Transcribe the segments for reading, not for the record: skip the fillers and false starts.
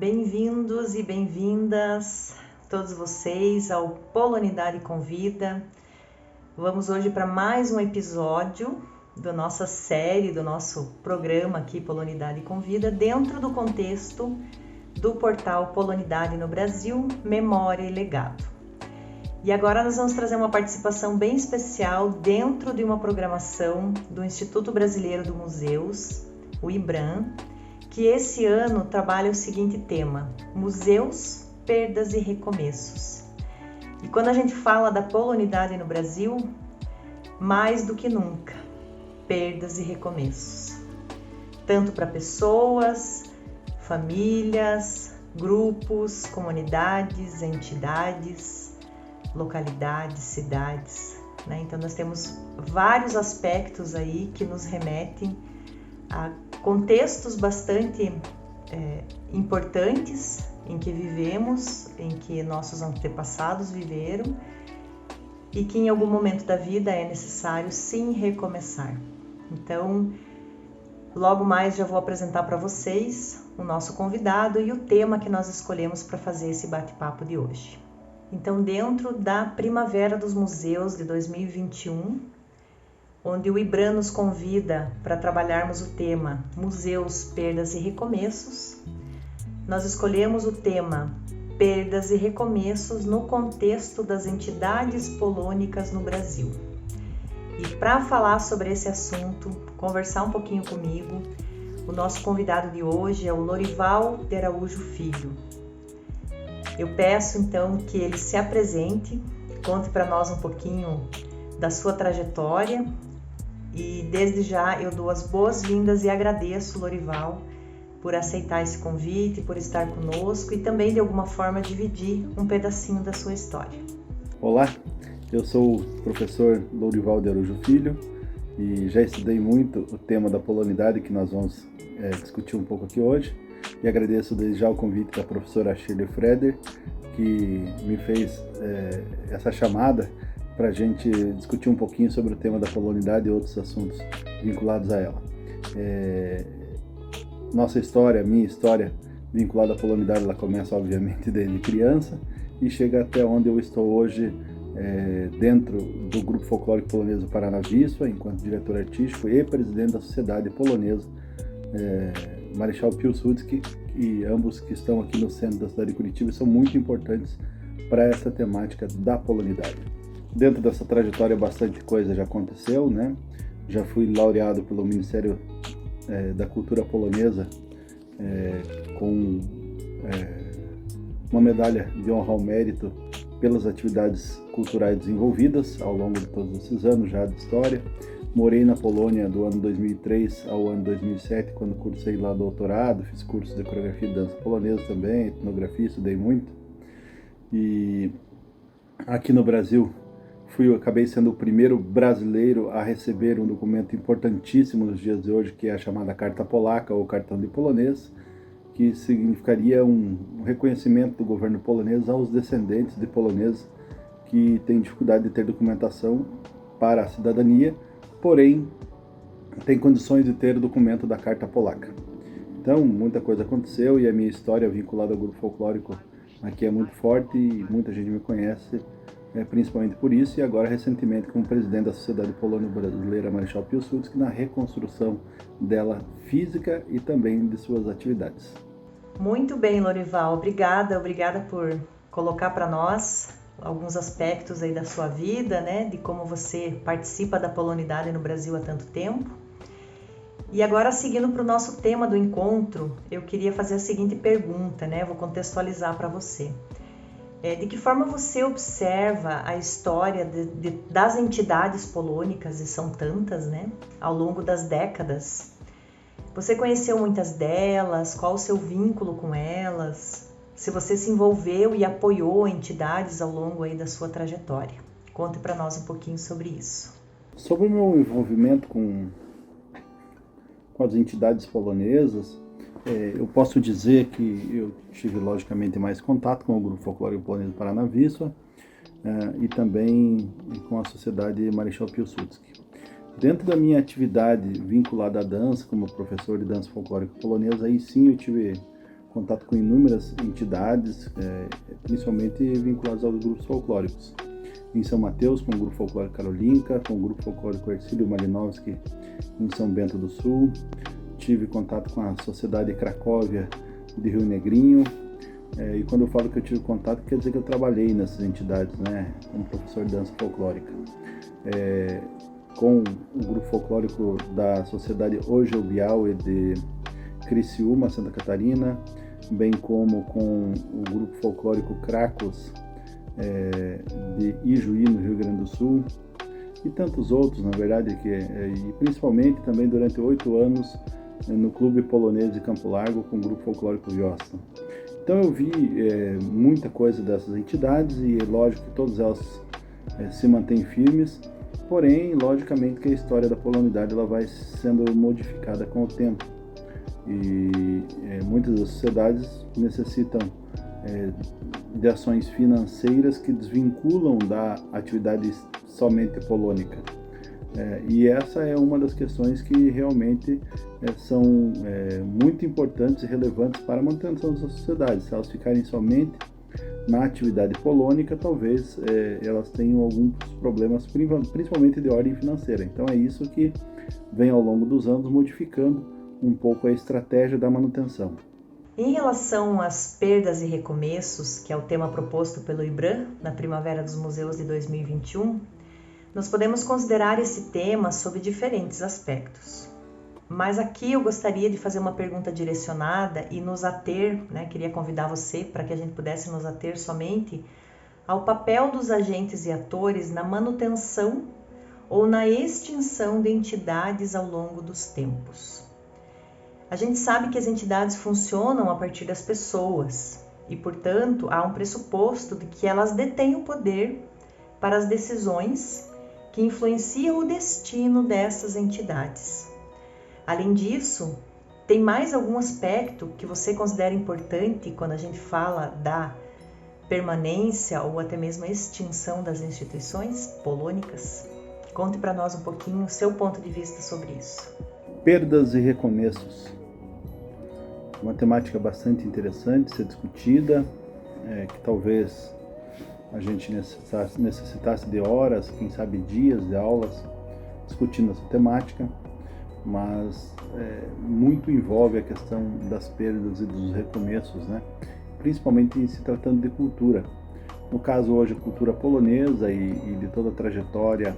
Bem-vindos e bem-vindas todos vocês ao Polonidade Convida. Vamos hoje para mais um episódio da nossa série, do nosso programa aqui Polonidade Convida, dentro do contexto do portal Polonidade no Brasil, Memória e Legado. E agora nós vamos trazer uma participação bem especial dentro de uma programação do Instituto Brasileiro dos Museus, o IBRAM, que esse ano trabalha o seguinte tema: Museus, Perdas e Recomeços. E quando a gente fala da polonidade no Brasil, mais do que nunca, perdas e recomeços. Tanto para pessoas, famílias, grupos, comunidades, entidades, localidades, cidades, né? Então nós temos vários aspectos aí que nos remetem a contextos bastante importantes em que vivemos, em que nossos antepassados viveram e que em algum momento da vida é necessário sim recomeçar. Então, logo mais já vou apresentar para vocês o nosso convidado e o tema que nós escolhemos para fazer esse bate-papo de hoje. Então, dentro da Primavera dos Museus de 2021, onde o IBRAM nos convida para trabalharmos o tema Museus, Perdas e Recomeços, nós escolhemos o tema Perdas e Recomeços no contexto das entidades polônicas no Brasil. E para falar sobre esse assunto, conversar um pouquinho comigo, o nosso convidado de hoje é o Lorival de Araújo Filho. Eu peço então que ele se apresente, conte para nós um pouquinho da sua trajetória. E desde já eu dou as boas-vindas e agradeço, Lorival, por aceitar esse convite, por estar conosco e também de alguma forma dividir um pedacinho da sua história. Olá, eu sou o professor Lorival de Araújo Filho e já estudei muito o tema da polonidade que nós vamos discutir um pouco aqui hoje. E agradeço desde já o convite da professora Shirley Freder, que me fez essa chamada para a gente discutir um pouquinho sobre o tema da polonidade e outros assuntos vinculados a ela. Nossa história, minha história vinculada à polonidade, ela começa obviamente desde criança e chega até onde eu estou hoje dentro do Grupo Folclórico Polonês do Paranavispa, enquanto diretor artístico e presidente da Sociedade Polonesa Marechal Piłsudski, e ambos que estão aqui no centro da cidade de Curitiba são muito importantes para essa temática da polonidade. Dentro dessa trajetória, bastante coisa já aconteceu, né? Já fui laureado pelo Ministério da Cultura Polonesa com uma medalha de honra ao mérito pelas atividades culturais desenvolvidas ao longo de todos esses anos já de história. Morei na Polônia do ano 2003 ao ano 2007, quando cursei lá doutorado, fiz curso de coreografia e dança polonesa também, etnografia, estudei muito. E aqui no Brasil, acabei sendo o primeiro brasileiro a receber um documento importantíssimo nos dias de hoje, que é a chamada Carta Polaca, ou Cartão de Polonês, que significaria um reconhecimento do governo polonês aos descendentes de poloneses que têm dificuldade de ter documentação para a cidadania, porém têm condições de ter o documento da Carta Polaca. Então, muita coisa aconteceu e a minha história vinculada ao grupo folclórico aqui é muito forte e muita gente me conhece, principalmente por isso, e agora recentemente como presidente da Sociedade Polônia-Brasileira Marechal Piłsudski, na reconstrução dela física e também de suas atividades. Muito bem, Lorival, obrigada por colocar para nós alguns aspectos aí da sua vida, né, de como você participa da polonidade no Brasil há tanto tempo. E agora, seguindo para o nosso tema do encontro, eu queria fazer a seguinte pergunta, né, vou contextualizar para você. De que forma você observa a história das entidades polônicas, e são tantas, né, ao longo das décadas? Você conheceu muitas delas? Qual o seu vínculo com elas? Se você se envolveu e apoiou entidades ao longo aí da sua trajetória. Conte para nós um pouquinho sobre isso. Sobre o meu envolvimento com as entidades polonesas, eu posso dizer que eu tive logicamente mais contato com o Grupo Folclórico Polonês do Paranavispa e também com a Sociedade Marechal Piłsudski. Dentro da minha atividade vinculada à dança, como professor de dança folclórica polonesa, aí sim eu tive contato com inúmeras entidades, principalmente vinculadas aos grupos folclóricos. Em São Mateus, com o Grupo Folclórico Karolinka, com o Grupo Folclórico Hercílio Malinowski em São Bento do Sul. Tive contato com a Sociedade Cracóvia de Rio Negrinho. E quando eu falo que eu tive contato, quer dizer que eu trabalhei nessas entidades, né, como professor de dança folclórica. Com o Grupo Folclórico da Sociedade Ojovial e de Criciúma, Santa Catarina, bem como com o Grupo Folclórico Cracos de Ijuí, no Rio Grande do Sul, e tantos outros, na verdade, e principalmente também durante 8 anos no Clube Polonês de Campo Largo com o Grupo Folclórico Viosta. Então eu vi muita coisa dessas entidades e é lógico que todas elas se mantêm firmes, porém, logicamente que a história da polonidade ela vai sendo modificada com o tempo. E muitas das sociedades necessitam de ações financeiras que desvinculam da atividade somente polônica. E essa é uma das questões que realmente são muito importantes e relevantes para a manutenção das sociedades. Se elas ficarem somente na atividade polônica, talvez elas tenham alguns problemas, principalmente de ordem financeira. Então é isso que vem ao longo dos anos modificando um pouco a estratégia da manutenção. Em relação às perdas e recomeços, que é o tema proposto pelo IBRAM na Primavera dos Museus de 2021, nós podemos considerar esse tema sob diferentes aspectos. Mas aqui eu gostaria de fazer uma pergunta direcionada e nos ater, queria convidar você para que a gente pudesse nos ater somente ao papel dos agentes e atores na manutenção ou na extinção de entidades ao longo dos tempos. A gente sabe que as entidades funcionam a partir das pessoas e, portanto, há um pressuposto de que elas detêm o poder para as decisões que influenciam o destino dessas entidades. Além disso, tem mais algum aspecto que você considera importante quando a gente fala da permanência ou até mesmo a extinção das instituições polônicas? Conte para nós um pouquinho o seu ponto de vista sobre isso. Perdas e recomeços. Uma temática bastante interessante de ser discutida, que talvez a gente necessitasse de horas, quem sabe dias de aulas, discutindo essa temática, mas muito envolve a questão das perdas e dos recomeços, principalmente se tratando de cultura. No caso hoje, a cultura polonesa e de toda a trajetória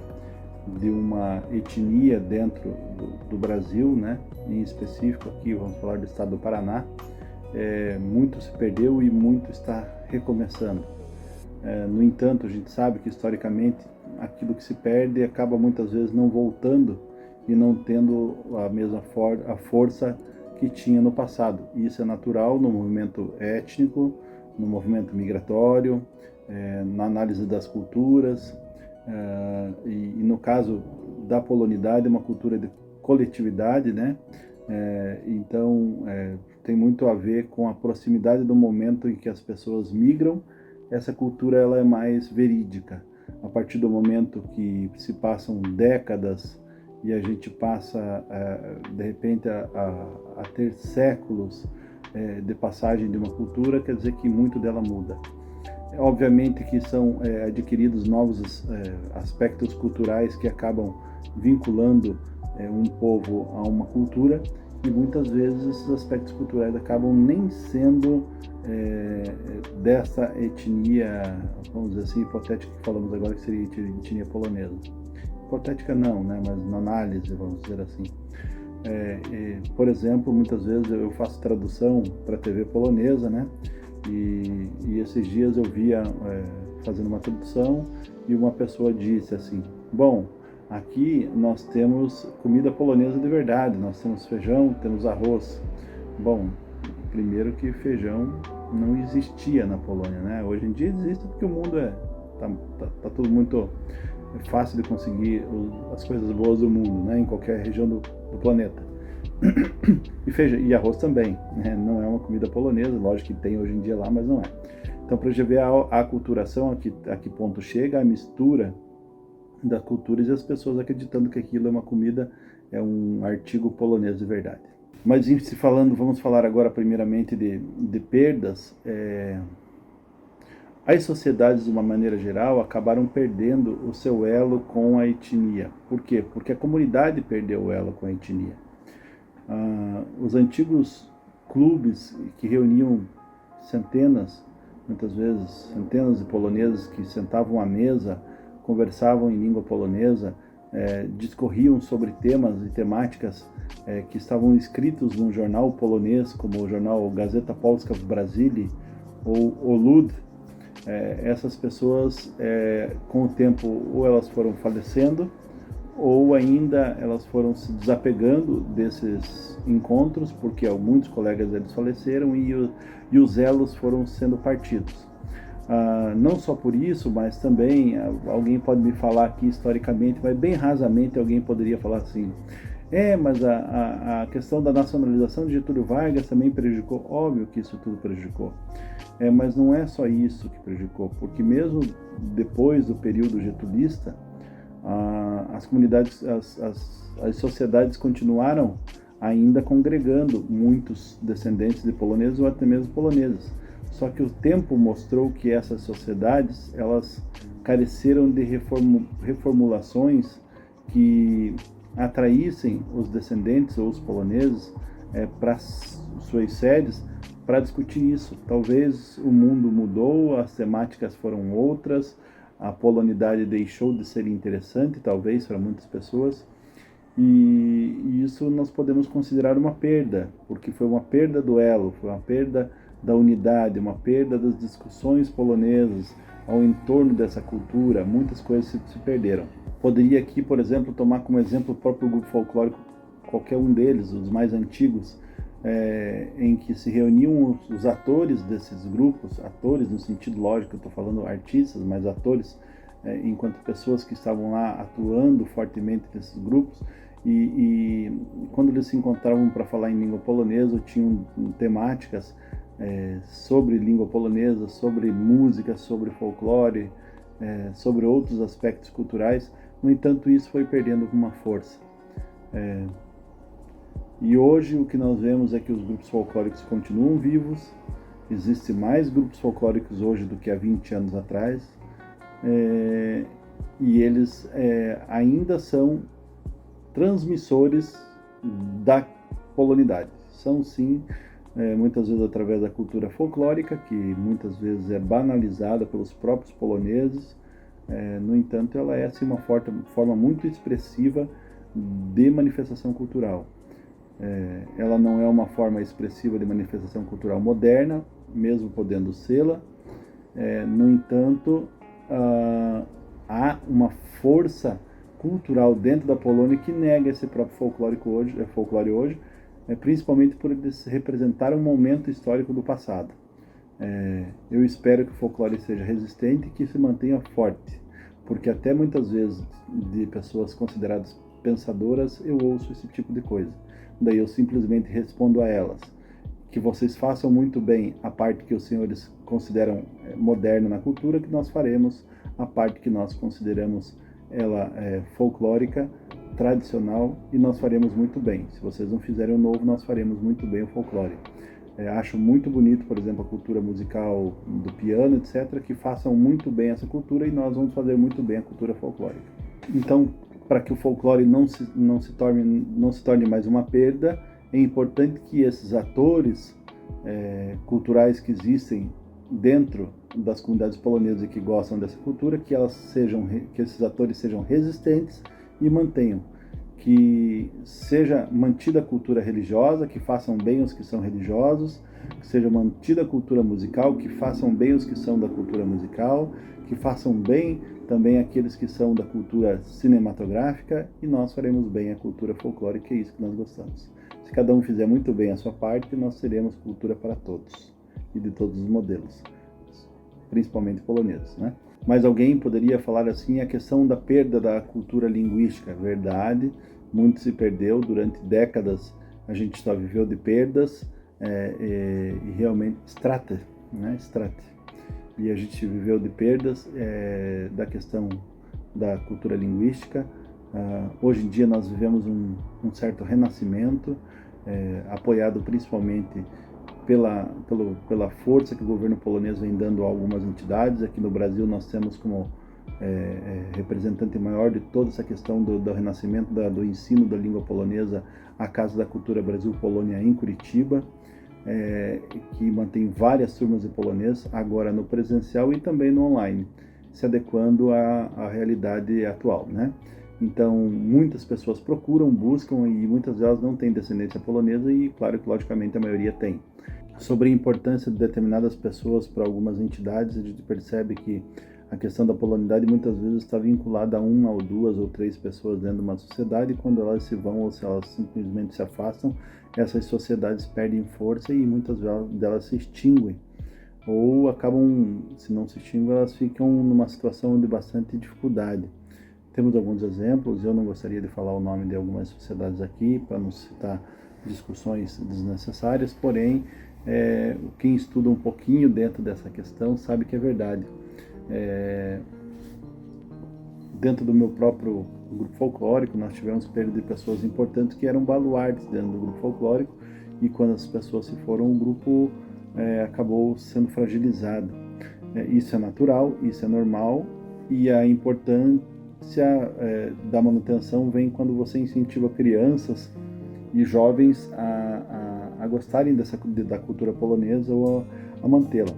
de uma etnia dentro do Brasil, em específico aqui vamos falar do estado do Paraná, muito se perdeu e muito está recomeçando. No entanto, a gente sabe que historicamente aquilo que se perde acaba muitas vezes não voltando e não tendo a mesma força que tinha no passado. Isso é natural no movimento étnico, no movimento migratório, na análise das culturas, e no caso da polonidade, é uma cultura de coletividade, então tem muito a ver com a proximidade do momento em que as pessoas migram. Essa cultura ela é mais verídica. A partir do momento que se passam décadas e a gente passa, de repente, a ter séculos de passagem de uma cultura, quer dizer que muito dela muda. Obviamente que são adquiridos novos aspectos culturais que acabam vinculando um povo a uma cultura, e muitas vezes esses aspectos culturais acabam nem sendo dessa etnia, vamos dizer assim, hipotética que falamos agora, que seria etnia polonesa. Hipotética não, mas na análise, vamos dizer assim. Por exemplo, muitas vezes eu faço tradução para a TV polonesa, e esses dias eu via fazendo uma tradução e uma pessoa disse assim: bom, aqui nós temos comida polonesa de verdade, nós temos feijão, temos arroz. Bom, primeiro que feijão não existia na Polônia, Hoje em dia existe porque o mundo tá tudo muito fácil de conseguir as coisas boas do mundo, em qualquer região do planeta. E feijão e arroz também, não é uma comida polonesa, lógico que tem hoje em dia lá, mas não é. Então, para a gente ver a aculturação, a que ponto chega a mistura das culturas e as pessoas acreditando que aquilo é uma comida, é um artigo polonês de verdade. Mas vamos falar agora primeiramente de perdas. As sociedades, de uma maneira geral, acabaram perdendo o seu elo com a etnia. Por quê? Porque a comunidade perdeu o elo com a etnia. Os antigos clubes que reuniam muitas vezes centenas de poloneses que sentavam à mesa, conversavam em língua polonesa, discorriam sobre temas e temáticas que estavam escritos num jornal polonês, como o jornal Gazeta Polska w Brazylii ou o Lud. Essas pessoas, com o tempo, ou elas foram falecendo, ou ainda elas foram se desapegando desses encontros, porque muitos colegas deles faleceram e os elos foram sendo partidos. Não só por isso, mas também alguém pode me falar aqui historicamente, mas bem rasamente alguém poderia falar assim: mas a questão da nacionalização de Getúlio Vargas também prejudicou. Óbvio que isso tudo prejudicou. Mas não é só isso que prejudicou, porque mesmo depois do período getulista, as comunidades, as sociedades continuaram ainda congregando muitos descendentes de poloneses ou até mesmo poloneses. Só que o tempo mostrou que essas sociedades, elas careceram de reformulações que atraíssem os descendentes ou os poloneses para suas sedes para discutir isso. Talvez o mundo mudou, as temáticas foram outras, a polonidade deixou de ser interessante, talvez, para muitas pessoas, e isso nós podemos considerar uma perda, porque foi uma perda do elo, foi uma perda da unidade, uma perda das discussões polonesas ao entorno dessa cultura. Muitas coisas se perderam. Poderia aqui, por exemplo, tomar como exemplo o próprio grupo folclórico, qualquer um deles, os mais antigos, em que se reuniam os atores desses grupos, atores no sentido lógico, eu estou falando artistas, mas atores, enquanto pessoas que estavam lá atuando fortemente nesses grupos, e quando eles se encontravam para falar em língua polonesa, tinham temáticas sobre língua polonesa, sobre música, sobre folclore, sobre outros aspectos culturais. No entanto, isso foi perdendo alguma força. E hoje o que nós vemos é que os grupos folclóricos continuam vivos. Existem mais grupos folclóricos hoje do que há 20 anos atrás, e eles ainda são transmissores da polonidade. São sim, muitas vezes através da cultura folclórica, que muitas vezes é banalizada pelos próprios poloneses. No entanto, ela é assim, uma forma muito expressiva de manifestação cultural. Ela não é uma forma expressiva de manifestação cultural moderna, mesmo podendo sê-la. No entanto, há uma força cultural dentro da Polônia que nega esse próprio folclore hoje, principalmente por eles representar um momento histórico do passado. Eu espero que o folclore seja resistente e que se mantenha forte, porque até muitas vezes de pessoas consideradas pensadoras eu ouço esse tipo de coisa. Daí eu simplesmente respondo a elas que vocês façam muito bem a parte que os senhores consideram moderna na cultura, que nós faremos a parte que nós consideramos ela folclórica, tradicional, e nós faremos muito bem. Se vocês não fizerem o novo, nós faremos muito bem o folclore. Acho muito bonito, por exemplo, a cultura musical do piano, etc., que façam muito bem essa cultura, e nós vamos fazer muito bem a cultura folclórica. Então, para que o folclore não se torne mais uma perda, é importante que esses atores culturais que existem dentro das comunidades polonesas e que gostam dessa cultura, que esses atores sejam resistentes e mantenham, que seja mantida a cultura religiosa, que façam bem os que são religiosos, que seja mantida a cultura musical, que façam bem os que são da cultura musical, que façam bem também aqueles que são da cultura cinematográfica, e nós faremos bem a cultura folclórica, que é isso que nós gostamos. Se cada um fizer muito bem a sua parte, nós teremos cultura para todos, e de todos os modelos, principalmente poloneses, né? Mas alguém poderia falar assim, a questão da perda da cultura linguística. É verdade, muito se perdeu durante décadas, a gente só viveu de perdas, e realmente strate, né? E a gente viveu de perdas da questão da cultura linguística. Hoje em dia nós vivemos um certo renascimento, apoiado principalmente pela força que o governo polonês vem dando a algumas entidades. Aqui no Brasil nós temos como representante maior de toda essa questão do renascimento do ensino da língua polonesa a Casa da Cultura Brasil-Polônia em Curitiba, que mantém várias turmas de polonês, agora no presencial e também no online, se adequando à realidade atual, né? Então, muitas pessoas procuram, buscam, e muitas delas não têm descendência polonesa e, claro que, logicamente, a maioria tem. Sobre a importância de determinadas pessoas para algumas entidades, a gente percebe que a questão da polonidade muitas vezes está vinculada a uma ou duas ou três pessoas dentro de uma sociedade, e quando elas se vão ou se elas simplesmente se afastam, essas sociedades perdem força e muitas delas se extinguem. Ou acabam, se não se extinguem, elas ficam numa situação de bastante dificuldade. Temos alguns exemplos, eu não gostaria de falar o nome de algumas sociedades aqui, para não citar discussões desnecessárias, porém, quem estuda um pouquinho dentro dessa questão sabe que é verdade. Dentro do meu próprio grupo folclórico, nós tivemos perda de pessoas importantes que eram baluartes dentro do grupo folclórico, e quando as pessoas se foram, o grupo acabou sendo fragilizado. Isso é natural, isso é normal, e a importância da manutenção vem quando você incentiva crianças e jovens a gostarem da cultura polonesa ou a mantê-la.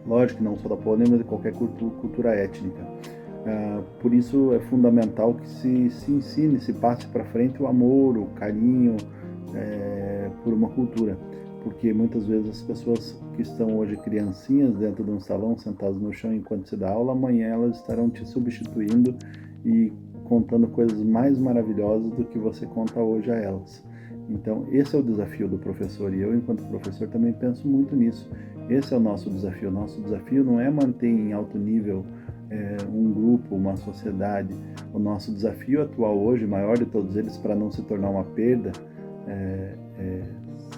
Lógico que não só da polonesa, mas de qualquer cultura étnica. Por isso é fundamental que se ensine, se passe para frente o amor, o carinho por uma cultura. Porque muitas vezes as pessoas que estão hoje criancinhas dentro de um salão, sentadas no chão enquanto se dá aula, amanhã elas estarão te substituindo e contando coisas mais maravilhosas do que você conta hoje a elas. Então, esse é o desafio do professor, e eu, enquanto professor, também penso muito nisso. Esse é o nosso desafio. Nosso desafio não é manter em alto nível um grupo, uma sociedade. O nosso desafio atual hoje, maior de todos eles, para não se tornar uma perda,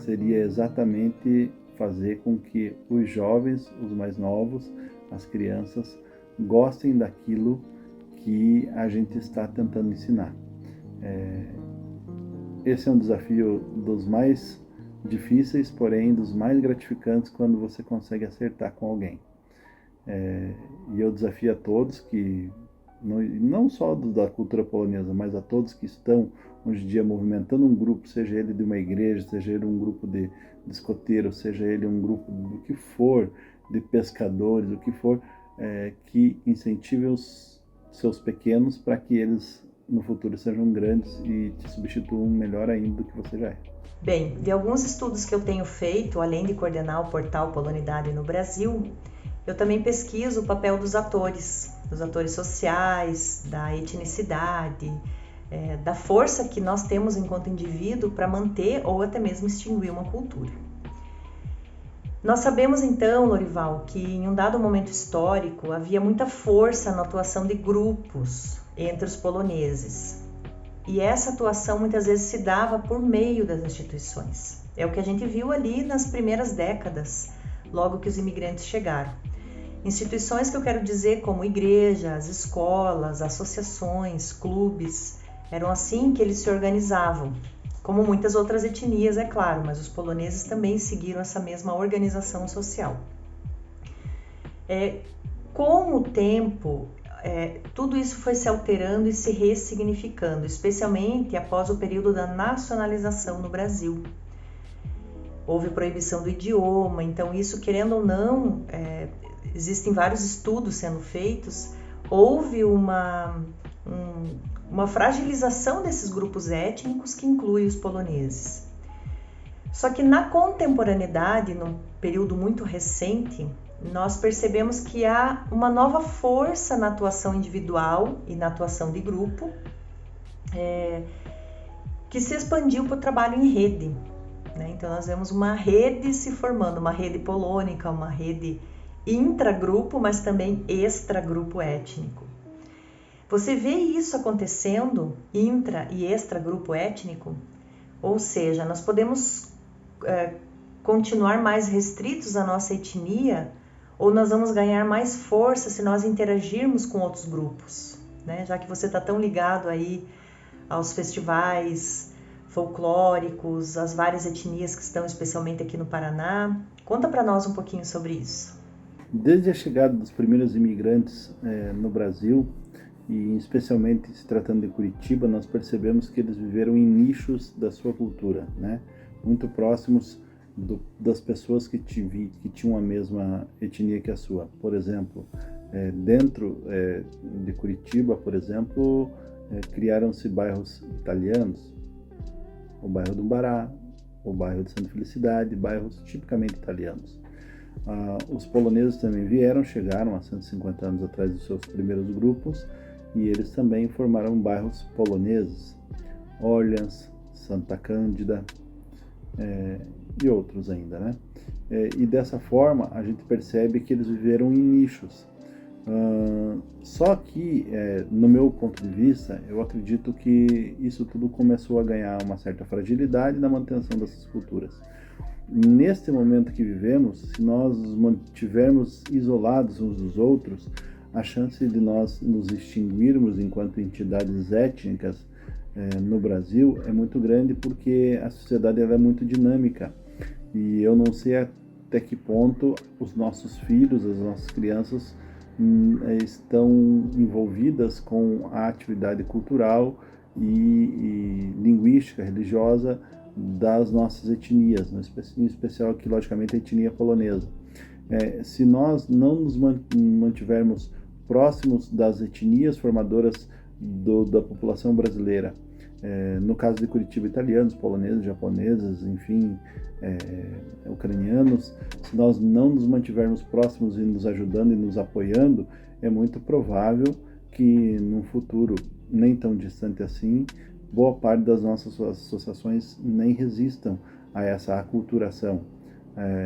seria exatamente fazer com que os jovens, os mais novos, as crianças, gostem daquilo que a gente está tentando ensinar. Esse é um desafio dos mais difíceis, porém dos mais gratificantes quando você consegue acertar com alguém. E eu desafio a todos que, não só da cultura polonesa, mas a todos que estão hoje em dia movimentando um grupo, seja ele de uma igreja, seja ele um grupo de escoteiros, seja ele um grupo do que for, de pescadores, o que for, que incentive os seus pequenos para que eles no futuro sejam grandes e te substituam melhor ainda do que você já é. Bem, de alguns estudos que eu tenho feito, além de coordenar o portal Polonidade no Brasil, eu também pesquiso o papel dos atores sociais, da etnicidade, da força que nós temos enquanto indivíduo para manter ou até mesmo extinguir uma cultura. Nós sabemos então, Lorival, que em um dado momento histórico havia muita força na atuação de grupos entre os poloneses. E essa atuação muitas vezes se dava por meio das instituições. É o que a gente viu ali nas primeiras décadas, logo que os imigrantes chegaram. Instituições que eu quero dizer como igrejas, escolas, associações, clubes, eram assim que eles se organizavam, como muitas outras etnias, é claro, mas os poloneses também seguiram essa mesma organização social. Com o tempo, tudo isso foi se alterando e se ressignificando, especialmente após o período da nacionalização no Brasil. Houve proibição do idioma, então isso, querendo ou não, existem vários estudos sendo feitos, houve uma fragilização desses grupos étnicos que inclui os poloneses. Só que na contemporaneidade, num período muito recente, nós percebemos que há uma nova força na atuação individual e na atuação de grupo, que se expandiu para o trabalho em rede, né? Então nós vemos uma rede se formando, uma rede polônica, uma rede intragrupo, mas também extragrupo étnico. Você vê isso acontecendo, intra e extragrupo étnico? Ou seja, nós podemos continuar mais restritos à nossa etnia, ou nós vamos ganhar mais força se nós interagirmos com outros grupos, né? Já que você está tão ligado aí aos festivais folclóricos, as várias etnias que estão especialmente aqui no Paraná. Conta para nós um pouquinho sobre isso. Desde a chegada dos primeiros imigrantes no Brasil, e especialmente se tratando de Curitiba, nós percebemos que eles viveram em nichos da sua cultura, né? Muito próximos das pessoas que tinham a mesma etnia que a sua. Por exemplo, dentro de Curitiba, por exemplo, criaram-se bairros italianos, o bairro do Umbará, o bairro de Santa Felicidade, bairros tipicamente italianos. Os poloneses também chegaram há 150 anos atrás dos seus primeiros grupos, e eles também formaram bairros poloneses, Orleans, Santa Cândida e outros ainda, né? E dessa forma a gente percebe que eles viveram em nichos. Só que, no meu ponto de vista, eu acredito que isso tudo começou a ganhar uma certa fragilidade na manutenção dessas culturas. Neste momento que vivemos, se nós nos mantivermos isolados uns dos outros, a chance de nós nos extinguirmos enquanto entidades étnicas no Brasil é muito grande, porque a sociedade ela é muito dinâmica e eu não sei até que ponto os nossos filhos, as nossas crianças estão envolvidas com a atividade cultural e linguística, religiosa das nossas etnias, em especial aqui, logicamente, a etnia polonesa. Se nós não nos mantivermos próximos das etnias formadoras da população brasileira, no caso de Curitiba, italianos, poloneses, japoneses, enfim, ucranianos, se nós não nos mantivermos próximos e nos ajudando e nos apoiando, é muito provável que num futuro nem tão distante assim, boa parte das nossas associações nem resistam a essa aculturação,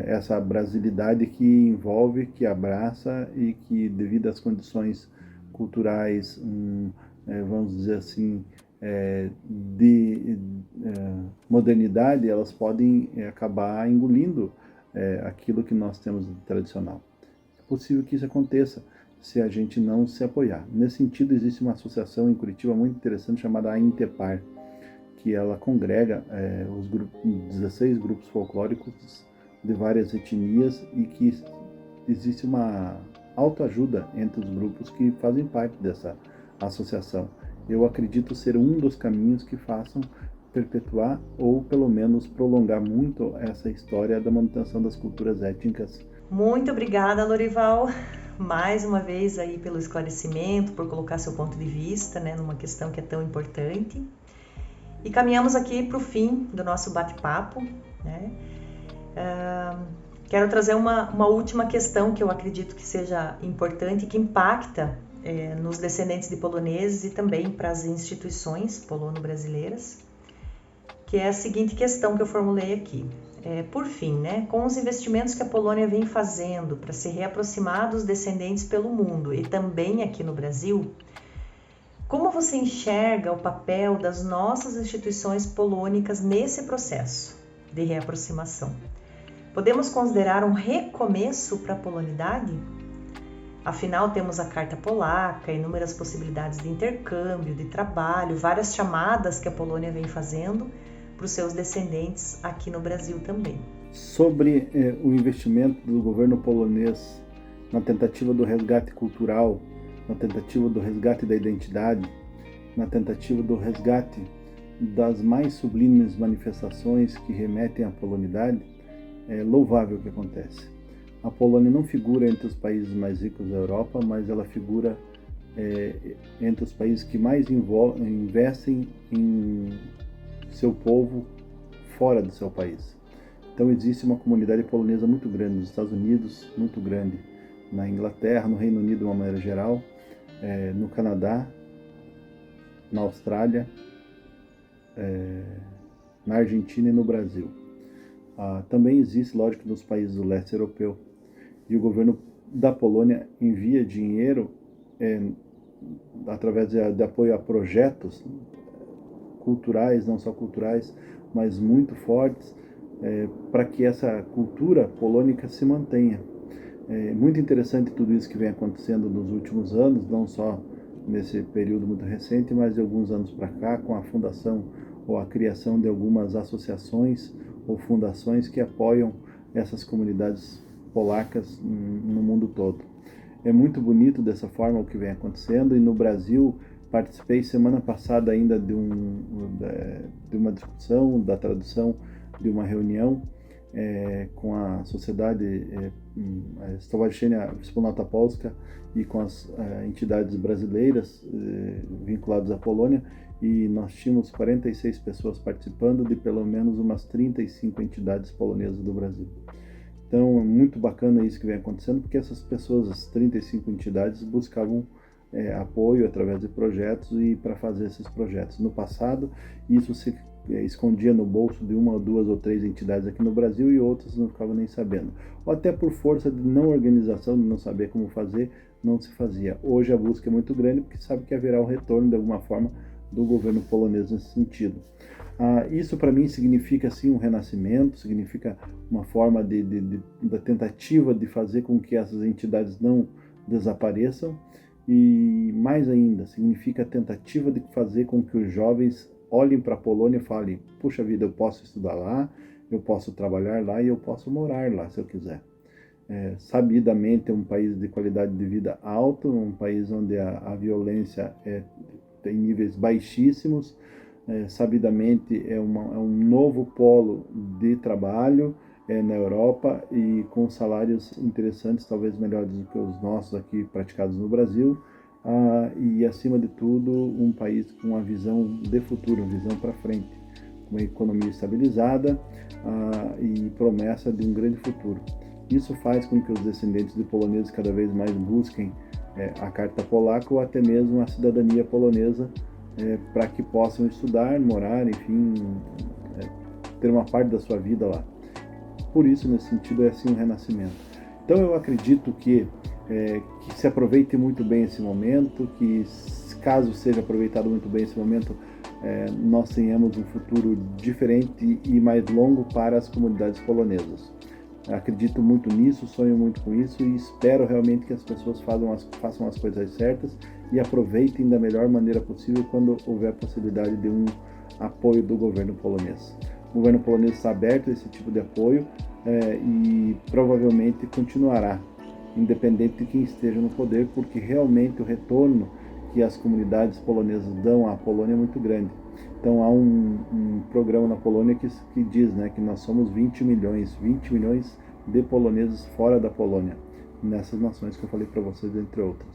essa brasilidade que envolve, que abraça e que, devido às condições culturais, vamos dizer assim, de modernidade, elas podem acabar engolindo aquilo que nós temos de tradicional. É possível que isso aconteça se a gente não se apoiar. Nesse sentido, existe uma associação em Curitiba muito interessante chamada Intepar, que ela congrega os 16 grupos folclóricos de várias etnias e que existe uma autoajuda entre os grupos que fazem parte dessa associação. Eu acredito ser um dos caminhos que façam perpetuar ou pelo menos prolongar muito essa história da manutenção das culturas étnicas. Muito obrigada, Lorival, mais uma vez aí pelo esclarecimento, por colocar seu ponto de vista, né, numa questão que é tão importante. E caminhamos aqui para o fim do nosso bate-papo, né? Quero trazer uma última questão que eu acredito que seja importante e que impacta nos descendentes de poloneses e também para as instituições polono-brasileiras, que é a seguinte questão que eu formulei aqui. Por fim, né, com os investimentos que a Polônia vem fazendo para se reaproximar dos descendentes pelo mundo e também aqui no Brasil, como você enxerga o papel das nossas instituições polônicas nesse processo de reaproximação? Podemos considerar um recomeço para a polonidade? Afinal, temos a Carta Polaca, inúmeras possibilidades de intercâmbio, de trabalho, várias chamadas que a Polônia vem fazendo para os seus descendentes aqui no Brasil também. Sobre o investimento do governo polonês na tentativa do resgate cultural, na tentativa do resgate da identidade, na tentativa do resgate das mais sublimes manifestações que remetem à polonidade, é louvável o que acontece. A Polônia não figura entre os países mais ricos da Europa, mas ela figura entre os países que mais investem em seu povo fora do seu país. Então existe uma comunidade polonesa muito grande nos Estados Unidos, muito grande na Inglaterra, no Reino Unido de uma maneira geral, no Canadá, na Austrália, na Argentina e no Brasil. Também existe, lógico, nos países do leste europeu. E o governo da Polônia envia dinheiro através de apoio a projetos culturais, não só culturais, mas muito fortes, para que essa cultura polônica se mantenha. É muito interessante tudo isso que vem acontecendo nos últimos anos, não só nesse período muito recente, mas de alguns anos para cá, com a fundação ou a criação de algumas associações ou fundações que apoiam essas comunidades polacas no mundo todo. É muito bonito dessa forma o que vem acontecendo, e no Brasil participei semana passada ainda de uma discussão, da tradução de uma reunião com a sociedade Stowarzyszenia Wspólnota Polska e com as entidades brasileiras vinculadas à Polônia, e nós tínhamos 46 pessoas participando de pelo menos umas 35 entidades polonesas do Brasil. Então é muito bacana isso que vem acontecendo, porque essas pessoas, as 35 entidades, buscavam apoio através de projetos e para fazer esses projetos. No passado, isso se escondia no bolso de uma, duas ou três entidades aqui no Brasil, e outras não ficavam nem sabendo. Ou até por força de não organização, de não saber como fazer, não se fazia. Hoje a busca é muito grande, porque sabe que haverá um retorno de alguma forma do governo polonês nesse sentido. Isso para mim significa assim um renascimento, significa uma forma da tentativa de fazer com que essas entidades não desapareçam, e mais ainda, significa a tentativa de fazer com que os jovens olhem para a Polônia e falem: puxa vida, eu posso estudar lá, eu posso trabalhar lá e eu posso morar lá se eu quiser. Sabidamente é um país de qualidade de vida alta, um país onde a violência tem níveis baixíssimos, sabidamente é um novo polo de trabalho na Europa, e com salários interessantes, talvez melhores do que os nossos aqui praticados no Brasil, e acima de tudo um país com uma visão de futuro, uma visão para frente, uma economia estabilizada e promessa de um grande futuro. Isso faz com que os descendentes de poloneses cada vez mais busquem a carta polaca ou até mesmo a cidadania polonesa, para que possam estudar, morar, enfim, ter uma parte da sua vida lá. Por isso, nesse sentido, é assim um renascimento. Então eu acredito que se aproveite muito bem esse momento, que caso seja aproveitado muito bem esse momento, nós tenhamos um futuro diferente e mais longo para as comunidades polonesas. Acredito muito nisso, sonho muito com isso, e espero realmente que as pessoas façam as coisas certas e aproveitem da melhor maneira possível quando houver a possibilidade de um apoio do governo polonês. O governo polonês está aberto a esse tipo de apoio e provavelmente continuará, independente de quem esteja no poder, porque realmente o retorno que as comunidades polonesas dão à Polônia é muito grande. Então há um programa na Polônia que diz, que nós somos 20 milhões de poloneses fora da Polônia, nessas nações que eu falei para vocês, entre outras.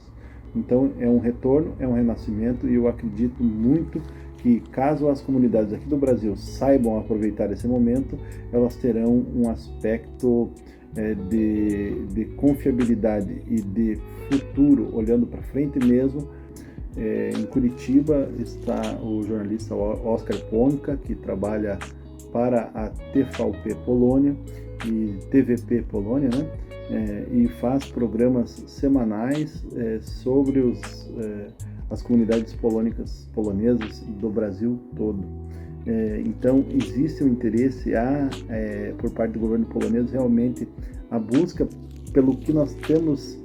Então é um retorno, é um renascimento, e eu acredito muito que caso as comunidades aqui do Brasil saibam aproveitar esse momento, elas terão um aspecto de confiabilidade e de futuro, olhando para frente mesmo. Em Curitiba está o jornalista Oskar Pońka, que trabalha para a TVP Polônia e TVP Polônia, e faz programas semanais sobre as comunidades polonesas do Brasil todo. Então existe um interesse por parte do governo polonês realmente a busca pelo que nós temos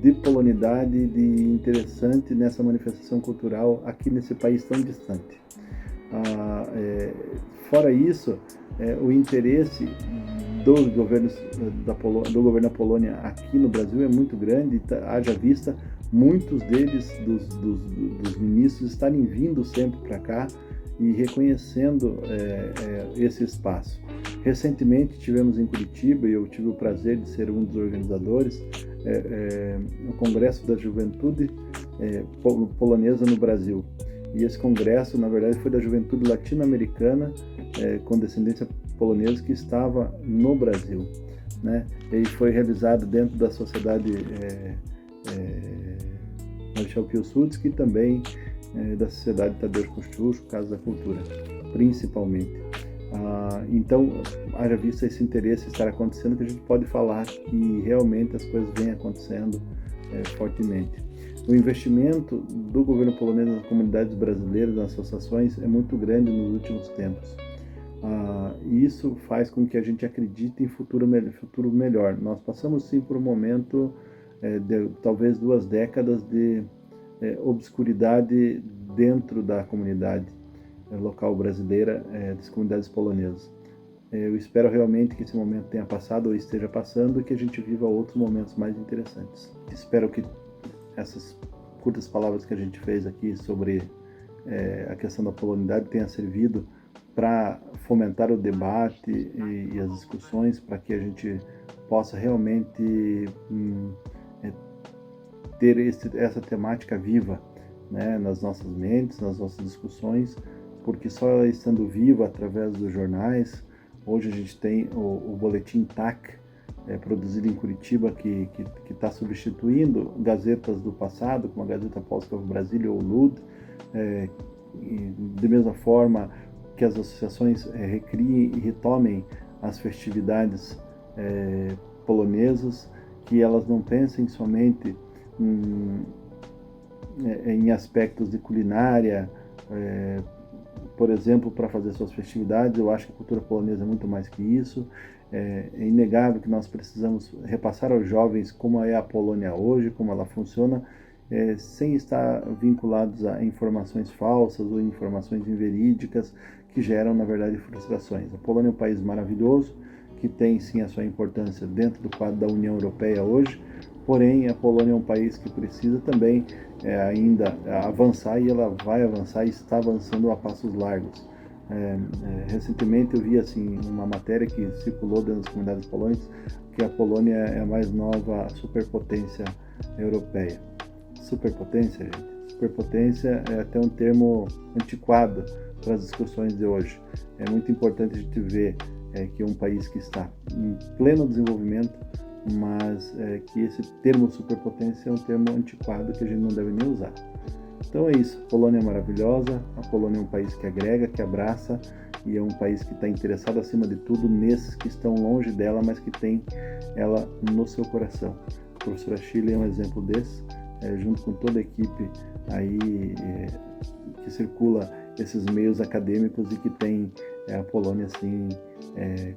de polonidade, de interessante nessa manifestação cultural aqui nesse país tão distante. Fora isso, o interesse dos governos do governo da Polônia aqui no Brasil é muito grande, haja vista muitos deles, dos ministros, estarem vindo sempre para cá e reconhecendo esse espaço. Recentemente tivemos em Curitiba, e eu tive o prazer de ser um dos organizadores, o Congresso da Juventude Polonesa no Brasil. E esse congresso, na verdade, foi da juventude latino-americana com descendência polonesa que estava no Brasil, Ele foi realizado dentro da Sociedade Marechal Piłsudski, e também da Sociedade Tadeusz Kościuszko, Casa da Cultura, principalmente. Então, haja vista esse interesse estar acontecendo, que a gente pode falar que realmente as coisas vêm acontecendo fortemente. O investimento do governo polonês nas comunidades brasileiras, nas associações, é muito grande nos últimos tempos. E isso faz com que a gente acredite em futuro melhor. Nós passamos sim por um momento de talvez 2 décadas de obscuridade dentro da comunidade. local brasileira das comunidades polonesas. Eu espero realmente que esse momento tenha passado ou esteja passando e que a gente viva outros momentos mais interessantes. Espero que essas curtas palavras que a gente fez aqui sobre a questão da polonidade tenha servido para fomentar o debate e as discussões, para que a gente possa realmente ter essa temática viva, né, nas nossas mentes, nas nossas discussões, porque só estando viva através dos jornais. Hoje a gente tem o boletim TAC, produzido em Curitiba, que está substituindo gazetas do passado, como a Gazeta Polska w Brasília ou o Lud, e de mesma forma que as associações recriem e retomem as festividades polonesas, que elas não pensem somente em aspectos de culinária, por exemplo, para fazer suas festividades. Eu acho que a cultura polonesa é muito mais que isso. É inegável que nós precisamos repassar aos jovens como é a Polônia hoje, como ela funciona, sem estar vinculados a informações falsas ou informações inverídicas que geram, na verdade, frustrações. A Polônia é um país maravilhoso, que tem sim a sua importância dentro do quadro da União Europeia hoje, porém a Polônia é um país que precisa também ainda avançar, e ela vai avançar e está avançando a passos largos. Recentemente eu vi assim uma matéria que circulou dentro das comunidades polônicas que a Polônia é a mais nova superpotência europeia. Superpotência, gente. Superpotência é até um termo antiquado para as discussões de hoje. É muito importante a gente ver que é um país que está em pleno desenvolvimento, mas que esse termo superpotência é um termo antiquado que a gente não deve nem usar. Então é isso, a Polônia é maravilhosa, a Polônia é um país que agrega, que abraça, e é um país que está interessado acima de tudo nesses que estão longe dela, mas que tem ela no seu coração. A professora Shirley é um exemplo desse, junto com toda a equipe aí que circula esses meios acadêmicos e que tem a Polônia assim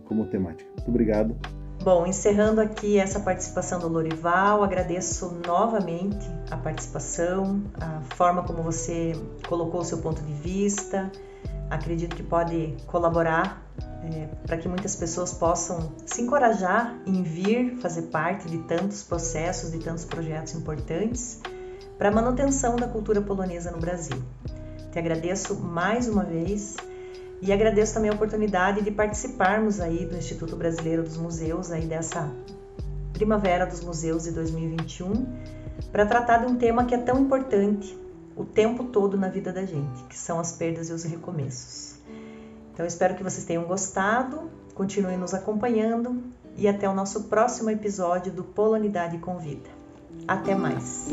como temática. Muito obrigado. Bom, encerrando aqui essa participação do Lorival, agradeço novamente a participação, a forma como você colocou o seu ponto de vista. Acredito que pode colaborar para que muitas pessoas possam se encorajar em vir fazer parte de tantos processos, de tantos projetos importantes para a manutenção da cultura polonesa no Brasil. Te agradeço mais uma vez. E agradeço também a oportunidade de participarmos aí do Instituto Brasileiro dos Museus, aí dessa Primavera dos Museus de 2021, para tratar de um tema que é tão importante o tempo todo na vida da gente, que são as perdas e os recomeços. Então, espero que vocês tenham gostado, continuem nos acompanhando e até o nosso próximo episódio do Polonidade Convida. Até mais!